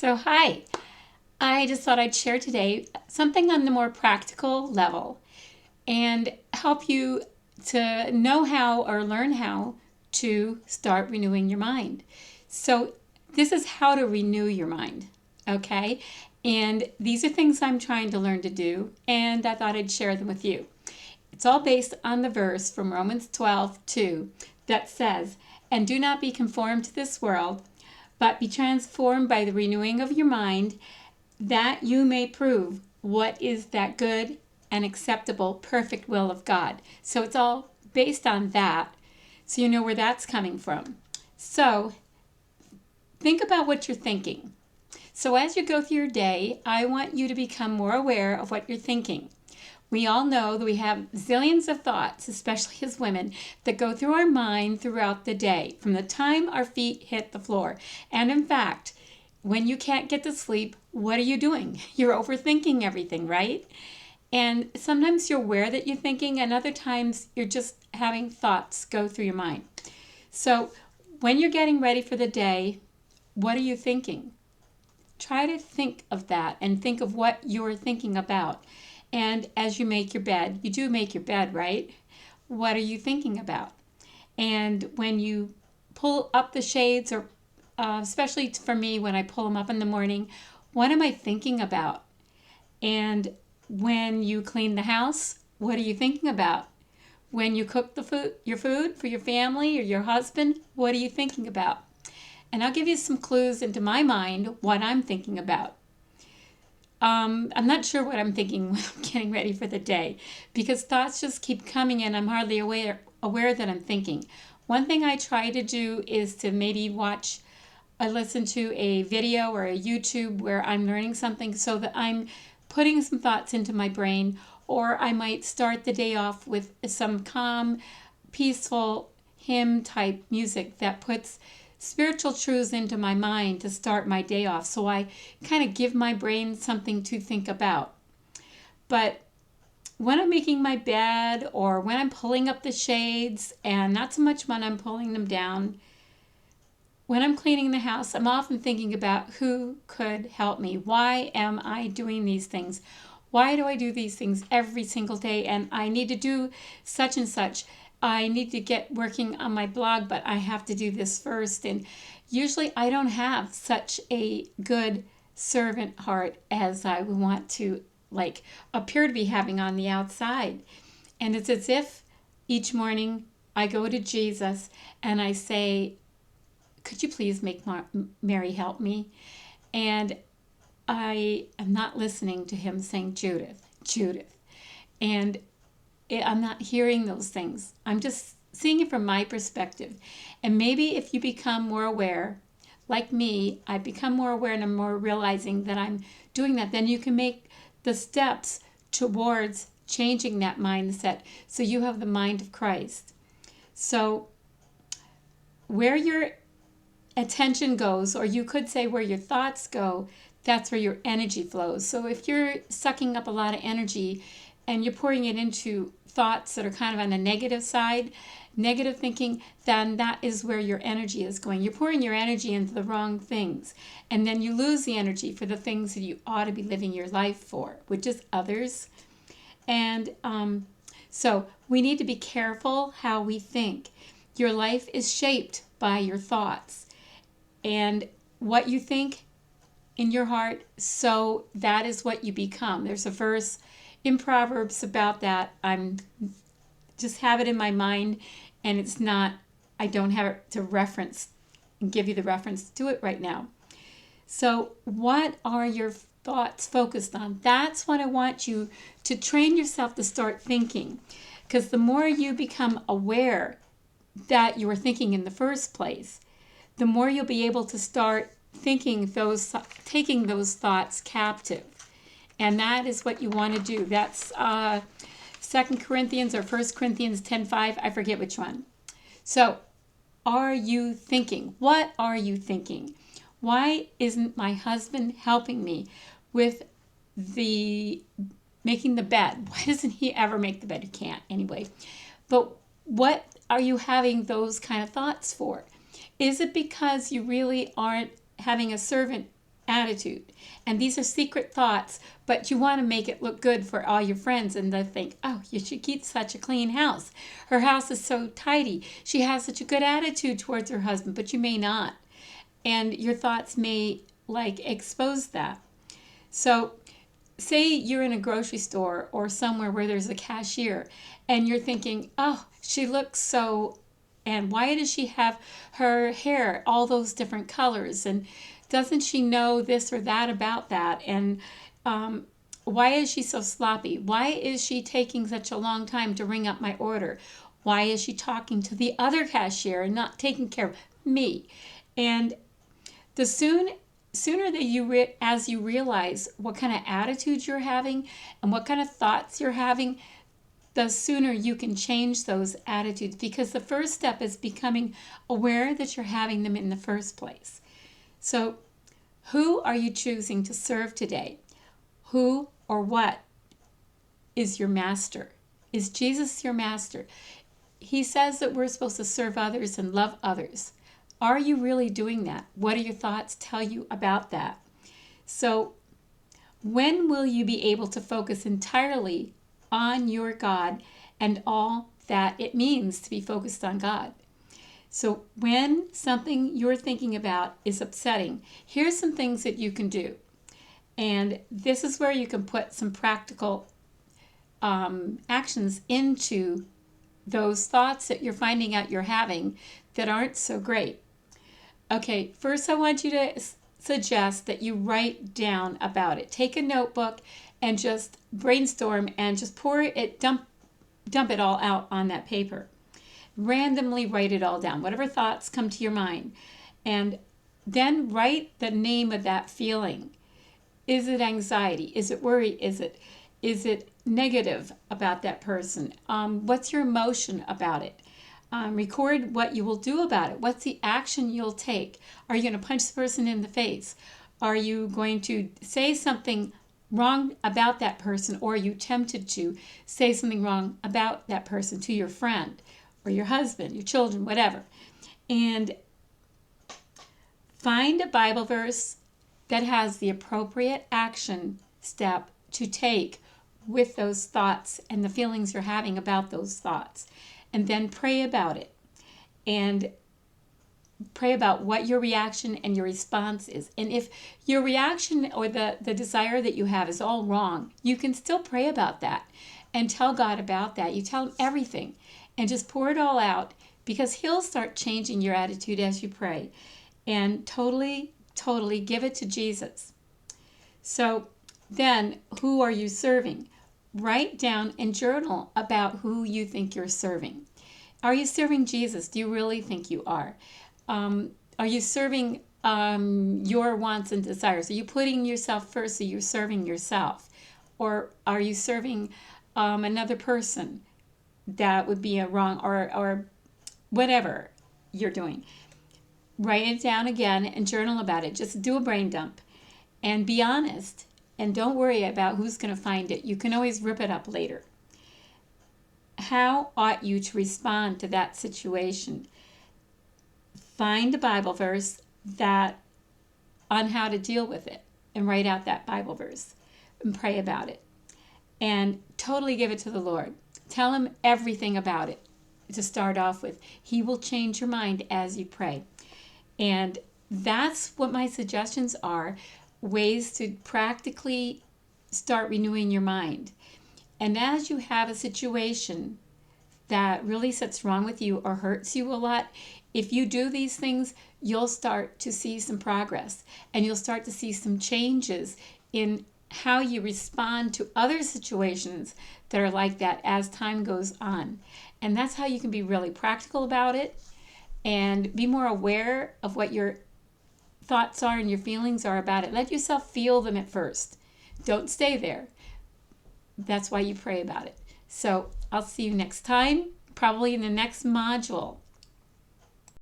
Hi. I just thought I'd share today something on the more practical level and help you to know how or learn how to start renewing your mind. So, this is how to renew your mind, okay? And these are things I'm trying to learn to do, and I thought I'd share them with you. It's all based on the verse from Romans 12:2 that says, "And do not be conformed to this world, but be transformed by the renewing of your mind, that you may prove what is that good and acceptable, perfect will of God." So it's all based on that, so you know where that's coming from. So think about what you're thinking. So as you go through your day, I want you to become more aware of what you're thinking. We all know that we have zillions of thoughts, especially as women, that go through our mind throughout the day, from the time our feet hit the floor. And in fact, when you can't get to sleep, what are you doing? You're overthinking everything, right? And sometimes you're aware that you're thinking, and other times you're just having thoughts go through your mind. So when you're getting ready for the day, what are you thinking? Try to think of that and think of what you're thinking about. And as you make your bed, you do make your bed, right? What are you thinking about? And when you pull up the shades, or especially for me, when I pull them up in the morning, what am I thinking about? And when you clean the house, what are you thinking about? When you cook your food for your family or your husband, what are you thinking about? And I'll give you some clues into my mind what I'm thinking about. I'm not sure what I'm thinking when I'm getting ready for the day, because thoughts just keep coming in. I'm hardly aware that I'm thinking. One thing I try to do is to maybe listen to a video or a YouTube where I'm learning something, so that I'm putting some thoughts into my brain. Or I might start the day off with some calm, peaceful hymn type music that puts spiritual truths into my mind to start my day off, so I kind of give my brain something to think about. But when I'm making my bed, or when I'm pulling up the shades, and not so much when I'm pulling them down, when I'm cleaning the house, I'm often thinking about who could help me. Why am I doing these things? Why do I do these things every single day? And I need to do such and such. I need to get working on my blog, but I have to do this first. And usually I don't have such a good servant heart as I would want to appear to be having on the outside. And it's as if each morning I go to Jesus and I say, "Could you please make Mary help me?" And I am not listening to him saying, "Judith, Judith." And I'm not hearing those things. I'm just seeing it from my perspective. And maybe if you become more aware, like me, I become more aware and I'm more realizing that I'm doing that, then you can make the steps towards changing that mindset so you have the mind of Christ. So where your attention goes, or you could say where your thoughts go, that's where your energy flows. So if you're sucking up a lot of energy and you're pouring it into thoughts that are kind of on the negative side, negative thinking, then that is where your energy is going. You're pouring your energy into the wrong things. And then you lose the energy for the things that you ought to be living your life for, which is others. And so we need to be careful how we think. Your life is shaped by your thoughts. And what you think in your heart, so that is what you become. There's a verse in Proverbs about that. I'm just have it in my mind, and it's not, I don't have it to reference and give you the reference to it right now. So what are your thoughts focused on? That's what I want you to train yourself to start thinking, because the more you become aware that you were thinking in the first place, the more you'll be able to start taking those thoughts captive. And that is what you want to do. That's 2 Corinthians or 1 Corinthians 10:5. I forget which one. So, are you thinking? What are you thinking? Why isn't my husband helping me with making the bed? Why doesn't he ever make the bed? He can't anyway. But what are you having those kind of thoughts for? Is it because you really aren't having a servant attitude. And these are secret thoughts, but you want to make it look good for all your friends, and they think, oh, you should keep such a clean house. Her house is so tidy. She has such a good attitude towards her husband, but you may not. And your thoughts may expose that. So say you're in a grocery store or somewhere where there's a cashier and you're thinking, oh, she looks so, and why does she have her hair all those different colors? And doesn't she know this or that about that? And why is she so sloppy? Why is she taking such a long time to ring up my order? Why is she talking to the other cashier and not taking care of me? And the sooner that as you realize what kind of attitude you're having and what kind of thoughts you're having, the sooner you can change those attitudes, because the first step is becoming aware that you're having them in the first place. So who are you choosing to serve today? Who or what is your master? Is Jesus your master? He says that we're supposed to serve others and love others. Are you really doing that? What do your thoughts tell you about that? So when will you be able to focus entirely on your God and all that it means to be focused on God? So when something you're thinking about is upsetting, here's some things that you can do. And this is where you can put some practical actions into those thoughts that you're finding out you're having that aren't so great. Okay, first I want you to suggest that you write down about it. Take a notebook and just brainstorm and just dump it all out on that paper. Randomly write it all down, whatever thoughts come to your mind. And then write the name of that feeling. Is it anxiety? Is it worry? Is it negative about that person? What's your emotion about it? Record what you will do about it. What's the action you'll take? Are you going to punch the person in the face? Are you going to say something wrong about that person, or are you tempted to say something wrong about that person to your friend or your husband, your children, whatever? And find a Bible verse that has the appropriate action step to take with those thoughts and the feelings you're having about those thoughts. And then pray about it. And pray about what your reaction and your response is. And if your reaction or the desire that you have is all wrong, you can still pray about that and tell God about that. You tell him everything and just pour it all out, because he'll start changing your attitude as you pray. And totally give it to Jesus. So then, who are you serving? Write down and journal about who you think you're serving. Are you serving Jesus? Do you really think you are? Are you serving your wants and desires? Are you putting yourself first? Are you serving yourself? Or are you serving another person? That would be a wrong, or whatever you're doing. Write it down again and journal about it. Just do a brain dump and be honest. And don't worry about who's going to find it. You can always rip it up later. How ought you to respond to that situation? Find a Bible verse on how to deal with it, and write out that Bible verse and pray about it. And totally give it to the Lord. Tell him everything about it to start off with. He will change your mind as you pray. And that's what my suggestions are. Ways to practically start renewing your mind. And as you have a situation that really sits wrong with you or hurts you a lot, if you do these things, you'll start to see some progress, and you'll start to see some changes in how you respond to other situations that are like that as time goes on. And that's how you can be really practical about it and be more aware of what your thoughts are and your feelings are about it. Let yourself feel them at first. Don't stay there. That's why you pray about it. So I'll see you next time, probably in the next module.